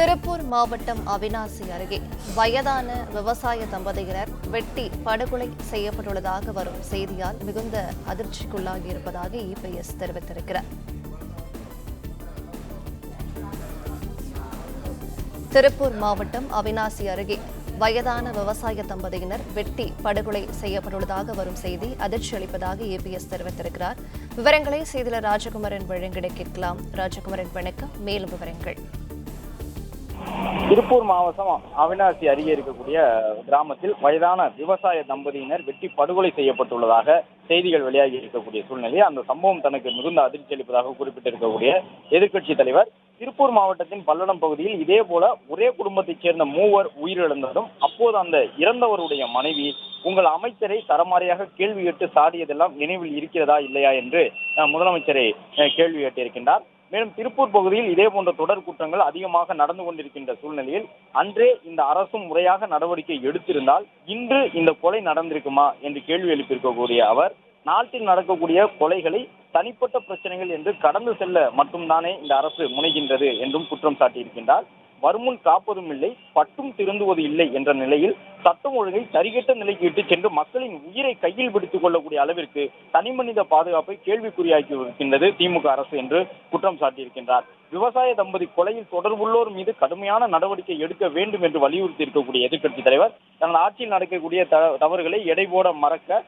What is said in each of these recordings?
திருப்பூர் மாவட்டம் அவிநாசி அருகே வயதான விவசாய தம்பதியினர் வெட்டி படுகொலை செய்யப்பட்டுள்ளதாக வரும் செய்தியால் மிகுந்த அதிர்ச்சிக்குள்ளாகியிருப்பதாக இபிஎஸ் தெரிவித்திருக்கிறார். திருப்பூர் மாவட்டம் அவிநாசி அருகே வயதான விவசாய தம்பதியினர் வெட்டி படுகொலை செய்யப்பட்டுள்ளதாக வரும் செய்தி அதிர்ச்சி அளிப்பதாக இபிஎஸ் தெரிவித்திருக்கிறார். விவரங்களை செய்தியாளர் ராஜகுமாரன் வழங்கிட கேட்கலாம். ராஜகுமாரன் வணக்கம், மேலும் விவரங்கள். திருப்பூர் மாவட்டம் அவிநாசி அருகே இருக்கக்கூடிய கிராமத்தில் வயதான விவசாய தம்பதியினர் வெட்டி படுகொலை செய்யப்பட்டுள்ளதாக செய்திகள் வெளியாகி இருக்கக்கூடிய சூழ்நிலை அந்த சம்பவம் தனக்கு மிகுந்த அதிர்ச்சி அளிப்பதாக குறிப்பிட்டிருக்கக்கூடிய எதிர்க்கட்சி தலைவர், திருப்பூர் மாவட்டத்தின் பல்லடம் பகுதியில் இதே போல ஒரே குடும்பத்தைச் சேர்ந்த 3 உயிரிழந்ததும் அப்போது அந்த இறந்தவருடைய மனைவி உங்கள் அமைச்சரை தரமாரியாக கேள்வி கேட்டு சாடியதெல்லாம் நினைவில் இருக்கிறதா இல்லையா என்று முதலமைச்சரை கேள்வி கேட்டிருக்கின்றார். மேலும் திருப்பூர் பகுதியில் இதே போன்ற தொடர் குற்றங்கள் அதிகமாக நடந்து கொண்டிருக்கின்ற சூழ்நிலையில் அன்றே இந்த அரசும் முறையாக நடவடிக்கை எடுத்திருந்தால் இன்று இந்த கொலை நடந்திருக்குமா என்று கேள்வி எழுப்பியிருக்கக்கூடிய அவர், நாட்டில் நடக்கக்கூடிய கொலைகளை தனிப்பட்ட பிரச்சனைகள் என்று கடந்து செல்ல மட்டும்தானே இந்த அரசு முனைகின்றது என்றும் குற்றம் சாட்டியிருக்கின்றார். வருமுன் காப்பதும் இல்லை, பட்டும் திருந்துவது இல்லை என்ற நிலையில் சட்டம் ஒழுங்கை சரிகட்ட நிலைக்கு இட்டு சென்று மக்களின் உயிரை கையில் பிடித்துக் கொள்ளக்கூடிய அளவிற்கு தனிமனித பாதுகாப்பை கேள்விக்குறியாக்கி இருக்கின்றது திமுக அரசு என்று குற்றம் சாட்டியிருக்கின்றார். விவசாய தம்பதி கொலையில் தொடர்புள்ளோர் மீது கடுமையான நடவடிக்கை எடுக்க வேண்டும் என்று வலியுறுத்தி இருக்கக்கூடிய எதிர்க்கட்சி தலைவர், தனது ஆட்சியில் நடக்கக்கூடிய தவறுகளை எடை போட மறக்க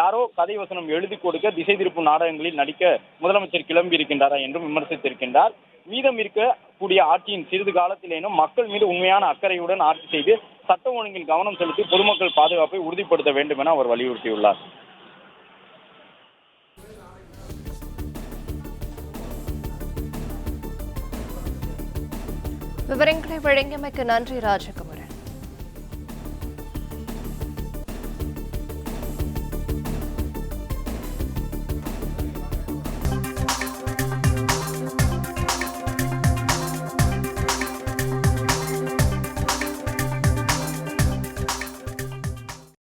யாரோ கதை வசனம் எழுதி கொடுக்க திசை திருப்பும் நாடகங்களில் நடிக்க முதலமைச்சர் கிளம்பி இருக்கின்றாரா என்றும் விமர்சித்திருக்கின்றார். மீதம் இருக்கக்கூடிய ஆட்சியின் சிறிது காலத்திலேனும் மக்கள் மீது உண்மையான அக்கறையுடன் ஆட்சி செய்து சட்டம் ஒழுங்கில் கவனம் செலுத்தி பொதுமக்கள் பாதுகாப்பை உறுதிப்படுத்த வேண்டும் என அவர் வலியுறுத்தியுள்ளார். விவரங்களை வழங்கியமைக்கு நன்றி ராஜகுமாரன்.